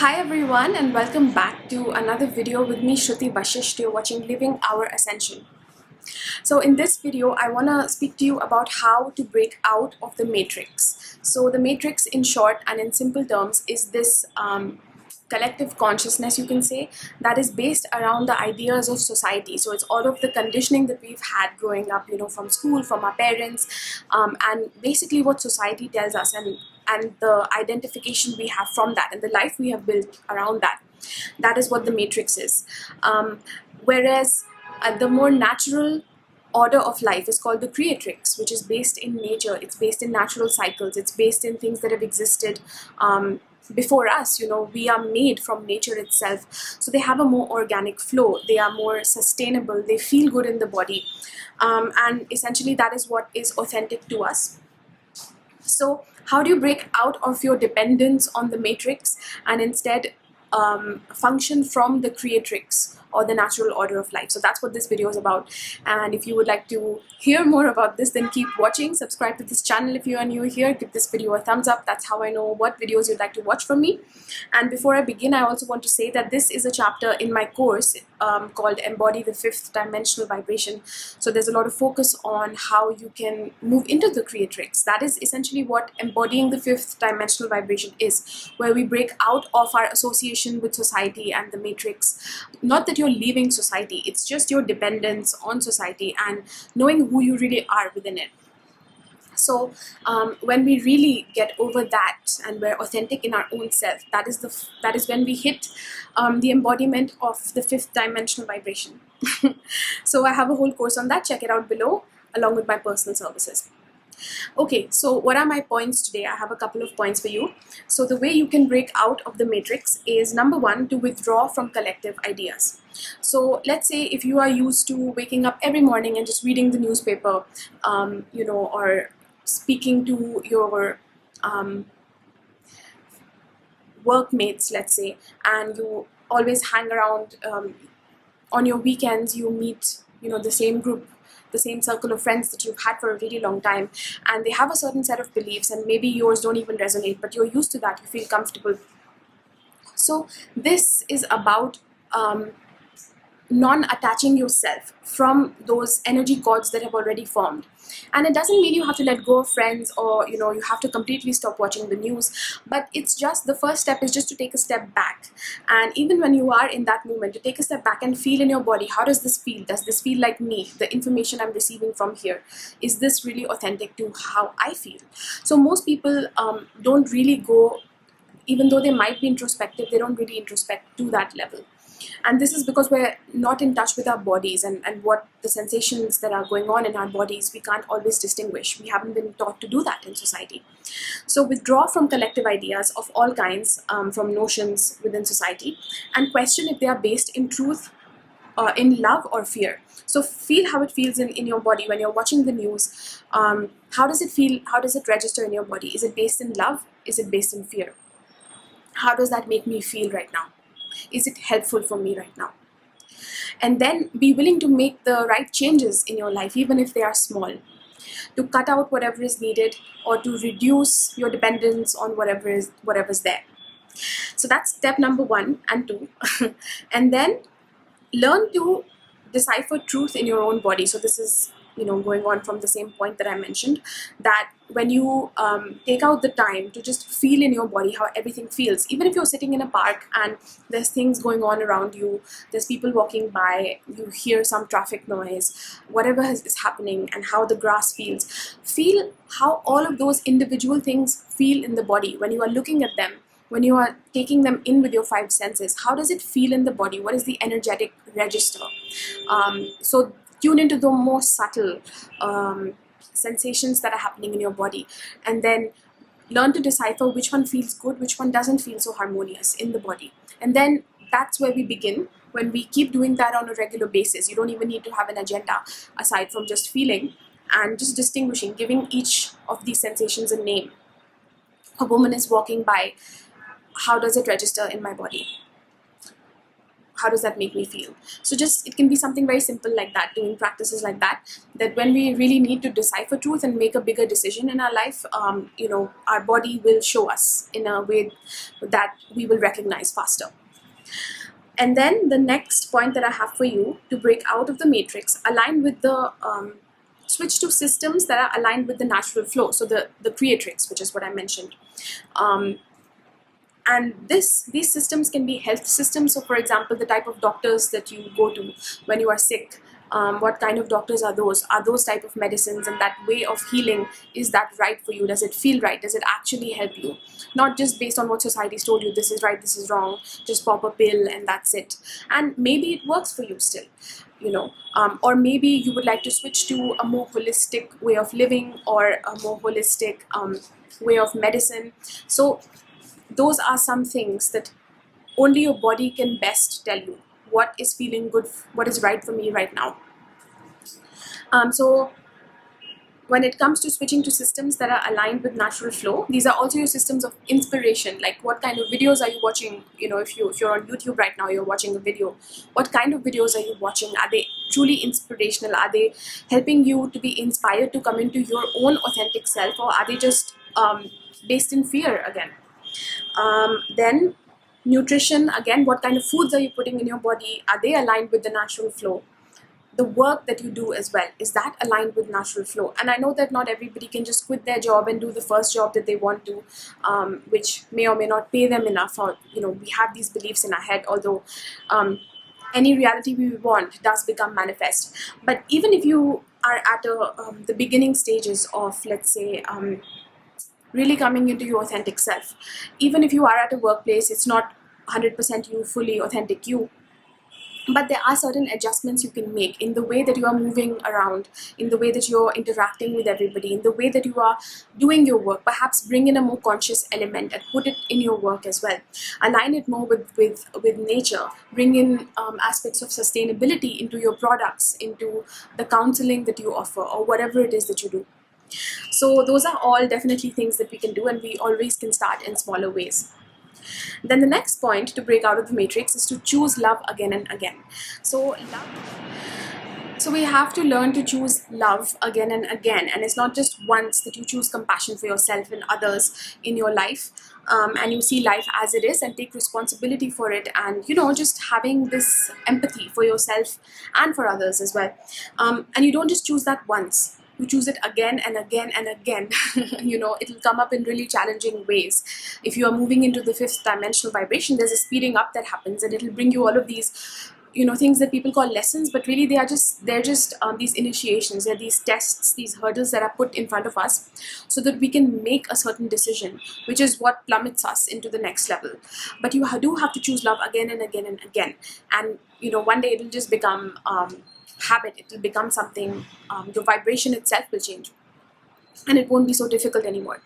Hi everyone, and welcome back to another video with me, Shruti Vashist. You're watching Living Our Ascension. So in this video, I want to speak to you about how to break out of the matrix. So the matrix, in short and in simple terms, is this collective consciousness, you can say, that is based around the ideas of society. So it's all of the conditioning that we've had growing up, from school, from our parents, and basically what society tells us, and the identification we have from that, and the life we have built around that. That is what the matrix is. Whereas the more natural order of life is called the creatrix, which is based in nature. It's based in natural cycles. It's based in things that have existed before us. We are made from nature itself, so they have a more organic flow. They are more sustainable. They feel good in the body, and essentially that is what is authentic to us. So how do you break out of your dependence on the matrix and instead function from the creatrix or the natural order of life? So that's what this video is about. And if you would like to hear more about this, then keep watching. Subscribe to this channel if you are new here. Give this video a thumbs up. That's how I know what videos you'd like to watch from me. And before I begin, I also want to say that this is a chapter in my course called Embody the Fifth Dimensional Vibration. So there's a lot of focus on how you can move into the creatrix. That is essentially what embodying the fifth dimensional vibration is, where we break out of our association with society and the matrix. Not that you're leaving society, it's just your dependence on society and knowing who you really are within it. So when we really get over that and we're authentic in our own self, that is when we hit the embodiment of the fifth dimensional vibration. So I have a whole course on that. Check it out below, along with my personal services. Okay, so what are my points today? I have a couple of points for you. So the way you can break out of the matrix is, number one, to withdraw from collective ideas. So let's say if you are used to waking up every morning and just reading the newspaper, or speaking to your workmates, let's say, and you always hang around on your weekends, you meet the same group, the same circle of friends that you've had for a really long time, and they have a certain set of beliefs, and maybe yours don't even resonate, but you're used to that, you feel comfortable. So this is about non-attaching yourself from those energy cords that have already formed. And it doesn't mean you have to let go of friends, or you have to completely stop watching the news, but it's just, the first step is just to take a step back. And even when you are in that moment, to take a step back and feel in your body, how does this feel? Does this feel like me? The information I'm receiving from here, is this really authentic to how I feel? So most people don't really go, even though they might be introspective, they don't really introspect to that level. And this is because we're not in touch with our bodies and what the sensations that are going on in our bodies, we can't always distinguish. We haven't been taught to do that in society. So withdraw from collective ideas of all kinds, from notions within society, and question if they are based in truth, in love or fear. So feel how it feels in your body when you're watching the news. How does it feel? How does it register in your body? Is it based in love? Is it based in fear? How does that make me feel right now? Is it helpful for me right now? And then be willing to make the right changes in your life, even if they are small, to cut out whatever is needed, or to reduce your dependence on whatever's there. So that's step number 1 and 2. And then learn to decipher truth in your own body. So this is going on from the same point that I mentioned, that when you take out the time to just feel in your body how everything feels, even if you're sitting in a park and there's things going on around you, there's people walking by, you hear some traffic noise, whatever is happening, and how the grass feels, feel how all of those individual things feel in the body when you are looking at them. When you are taking them in with your 5 senses, how does it feel in the body? What is the energetic register? So tune into the more subtle sensations that are happening in your body, and then learn to decipher which one feels good, which one doesn't feel so harmonious in the body. And then that's where we begin. When we keep doing that on a regular basis, you don't even need to have an agenda aside from just feeling and just distinguishing, giving each of these sensations a name. A woman is walking by. How does it register in my body? how does that make me feel? So just, it can be something very simple like that, doing practices like that, that when we really need to decipher truth and make a bigger decision in our life, you know, our body will show us in a way that we will recognize faster. And then the next point that I have for you to break out of the matrix, align with the switch to systems that are aligned with the natural flow. So the creatrix, which is what I mentioned. And these systems can be health systems. So for example, the type of doctors that you go to when you are sick, what kind of doctors are those? Are those type of medicines and that way of healing, is that right for you? Does it feel right? Does it actually help you? Not just based on what society's told you, this is right, this is wrong, just pop a pill and that's it. And maybe it works for you still, you know, or maybe you would like to switch to a more holistic way of living, or a more holistic way of medicine. So those are some things that only your body can best tell you what is feeling good, what is right for me right now. So when it comes to switching to systems that are aligned with natural flow, these are also your systems of inspiration. Like, what kind of videos are you watching? You know, if you're on YouTube right now, you're watching a video, what kind of videos are you watching? Are they truly inspirational? Are they helping you to be inspired to come into your own authentic self, or are they just based in fear again? Then nutrition, again, what kind of foods are you putting in your body? Are they aligned with the natural flow? The work that you do as well, is that aligned with natural flow? And I know that not everybody can just quit their job and do the first job that they want to, which may or may not pay them enough, or, you know, we have these beliefs in our head, although any reality we want does become manifest. But even if you are at the beginning stages of, let's say, really coming into your authentic self, even if you are at a workplace, it's not 100% you, fully authentic you, but there are certain adjustments you can make in the way that you are moving around, in the way that you're interacting with everybody, in the way that you are doing your work. Perhaps bring in a more conscious element and put it in your work as well. Align it more with nature. Bring in aspects of sustainability into your products, into the counseling that you offer, or whatever it is that you do. So those are all definitely things that we can do, and we always can start in smaller ways. Then the next point to break out of the matrix is to choose love again and again. So we have to learn to choose love again and again, and it's not just once that you choose compassion for yourself and others in your life, and you see life as it is and take responsibility for it, and, you know, just having this empathy for yourself and for others as well. And you don't just choose that once. You choose it again and again and again. You know, it'll come up in really challenging ways. If you are moving into the 5th dimensional vibration, there's a speeding up that happens, and it'll bring you all of these, you know, things that people call lessons, but really they're just these initiations. They're these tests, these hurdles that are put in front of us so that we can make a certain decision, which is what plummets us into the next level. But you do have to choose love again and again and again, and, you know, one day it'll just become habit. It will become something, your vibration itself will change, and it won't be so difficult anymore.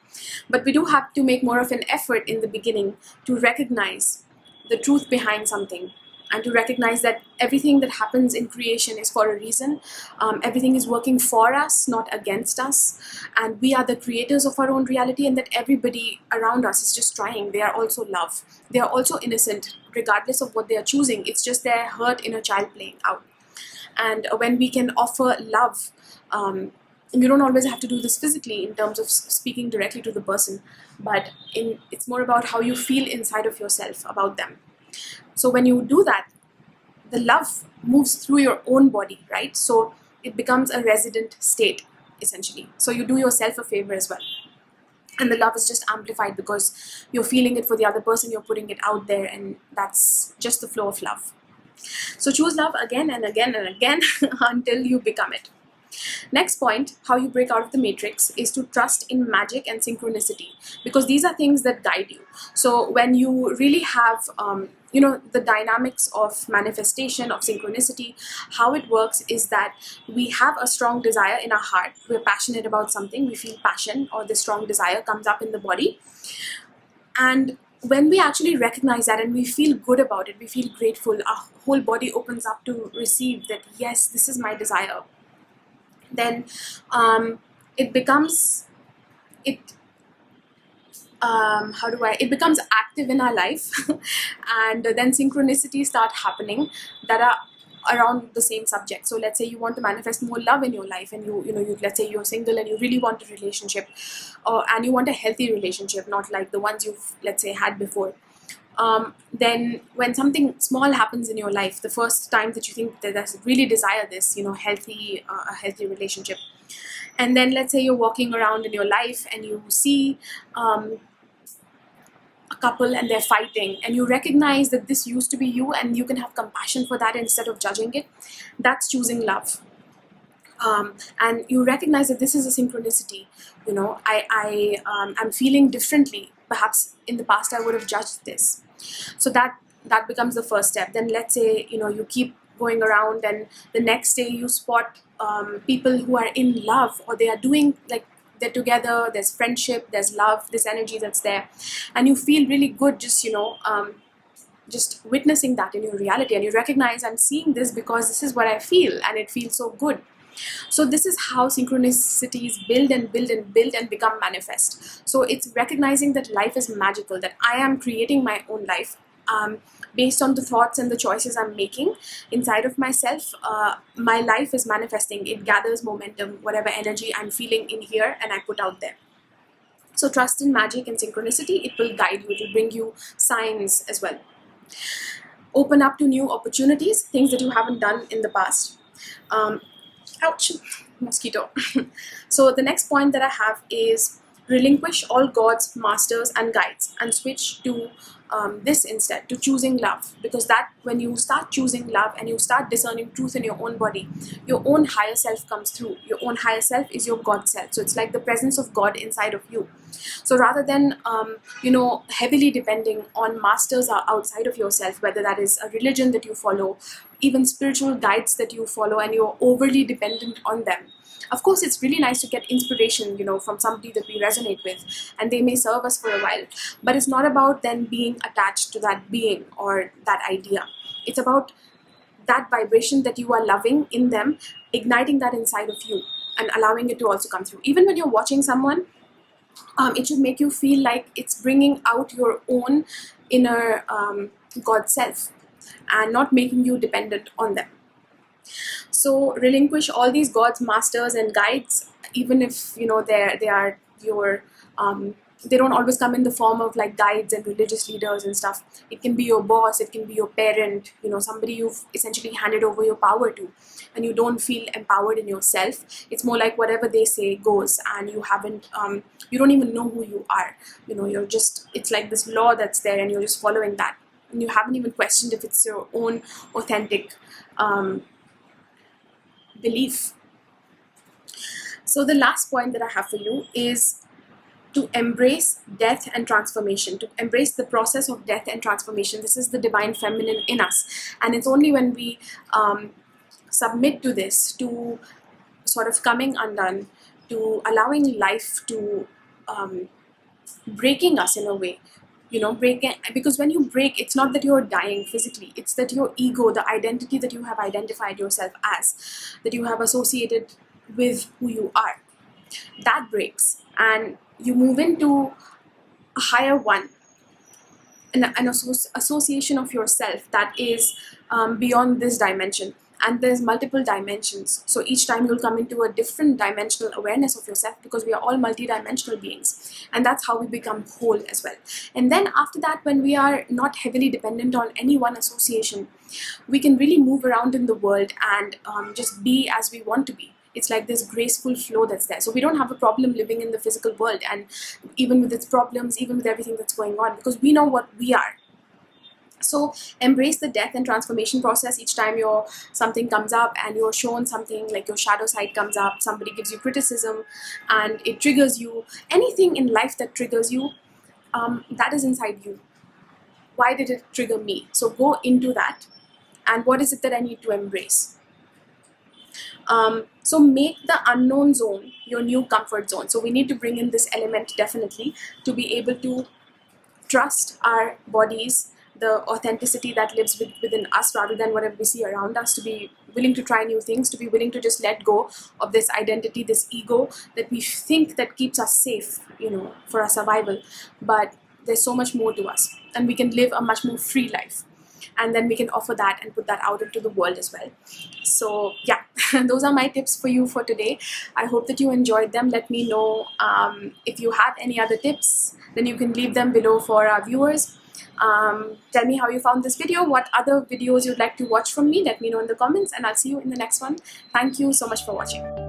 But we do have to make more of an effort in the beginning to recognize the truth behind something, and to recognize that everything that happens in creation is for a reason. Everything is working for us, not against us, and we are the creators of our own reality, and that everybody around us is just trying. They are also love. They are also innocent, regardless of what they are choosing. It's just their hurt inner child playing out. And when we can offer love, you don't always have to do this physically in terms of speaking directly to the person, but it's more about how you feel inside of yourself about them. So when you do that, the love moves through your own body, right? So it becomes a resident state, essentially. So you do yourself a favor as well. And the love is just amplified because you're feeling it for the other person, you're putting it out there, and that's just the flow of love. So choose love again and again and again until you become it. Next point, how you break out of the matrix, is to trust in magic and synchronicity, because these are things that guide you. So when you really have, you know, the dynamics of manifestation, of synchronicity, how it works is that we have a strong desire in our heart. We're passionate about something. We feel passion, or the strong desire comes up in the body. And when we actually recognize that and we feel good about it, we feel grateful, our whole body opens up to receive that, yes, this is my desire. Then it becomes, it becomes active in our life and then synchronicities start happening that are around the same subject. So let's say you want to manifest more love in your life, and let's say you're single and you really want a relationship, and you want a healthy relationship, not like the ones you've, let's say, had before. Then when something small happens in your life, the first time that you think that I really desire this, a healthy relationship, and then let's say you're walking around in your life and you see a couple and they're fighting, and you recognize that this used to be you and you can have compassion for that instead of judging it. That's choosing love. And you recognize that this is a synchronicity. I'm feeling differently. Perhaps in the past I would have judged this. So that becomes the first step. Then let's say you keep going around, and the next day you spot people who are in love, or they are doing, like, they're together, there's friendship, there's love, this energy that's there, and you feel really good just witnessing that in your reality, and you recognize, I'm seeing this because this is what I feel and it feels so good. So this is how synchronicities build and build and build and become manifest. So it's recognizing that life is magical, that I am creating my own life based on the thoughts and the choices I'm making inside of myself. My life is manifesting. It gathers momentum, whatever energy I'm feeling in here, and I put out there. So trust in magic and synchronicity. It will guide you. It will bring you signs as well. Open up to new opportunities, things that you haven't done in the past. Ouch, mosquito. So the next point that I have is relinquish all gods, masters and guides, and switch to this instead, to choosing love. Because that, when you start choosing love and you start discerning truth in your own body, your own higher self comes through. Your own higher self is your God self. So it's like the presence of God inside of you. So rather than heavily depending on masters outside of yourself, whether that is a religion that you follow, even spiritual guides that you follow, and you're overly dependent on them. Of course, it's really nice to get inspiration, from somebody that we resonate with, and they may serve us for a while. But it's not about then being attached to that being or that idea. It's about that vibration that you are loving in them, igniting that inside of you and allowing it to also come through. Even when you're watching someone, it should make you feel like it's bringing out your own inner God self and not making you dependent on them. So relinquish all these gods, masters and guides, even if they are your they don't always come in the form of like guides and religious leaders and stuff. It can be your boss, it can be your parent, somebody you've essentially handed over your power to, and you don't feel empowered in yourself. It's more like whatever they say goes, and you haven't you don't even know who you are. You're just, it's like this law that's there and you're just following that, and you haven't even questioned if it's your own authentic belief. So the last point that I have for you is to embrace death and transformation, to embrace the process of death and transformation. This is the divine feminine in us, and it's only when we submit to this, to sort of coming undone, to allowing life to breaking us in a way, breaking, because when you break, it's not that you're dying physically, it's that your ego, the identity that you have identified yourself as, that you have associated with who you are, that breaks, and you move into a higher one, an association of yourself that is beyond this dimension. And there's multiple dimensions, so each time you'll come into a different dimensional awareness of yourself, because we are all multi-dimensional beings, and that's how we become whole as well. And then after that, when we are not heavily dependent on any one association, we can really move around in the world and just be as we want to be. It's like this graceful flow that's there. So we don't have a problem living in the physical world, and even with its problems, even with everything that's going on, because we know what we are. So embrace the death and transformation process. Each time something comes up and you're shown something, like your shadow side comes up, somebody gives you criticism and it triggers you, anything in life that triggers you, that is inside you. Why did it trigger me? So go into that, and what is it that I need to embrace? So make the unknown zone your new comfort zone. So we need to bring in this element definitely, to be able to trust our bodies, the authenticity that lives within us rather than whatever we see around us, to be willing to try new things, to be willing to just let go of this identity, this ego that we think that keeps us safe, you know, for our survival. But there's so much more to us, and we can live a much more free life, and then we can offer that and put that out into the world as well. So yeah, those are my tips for you for today. I hope that you enjoyed them. Let me know if you have any other tips, then you can leave them below for our viewers. Tell me how you found this video, what other videos you'd like to watch from me. Let me know in the comments, and I'll see you in the next one. Thank you so much for watching.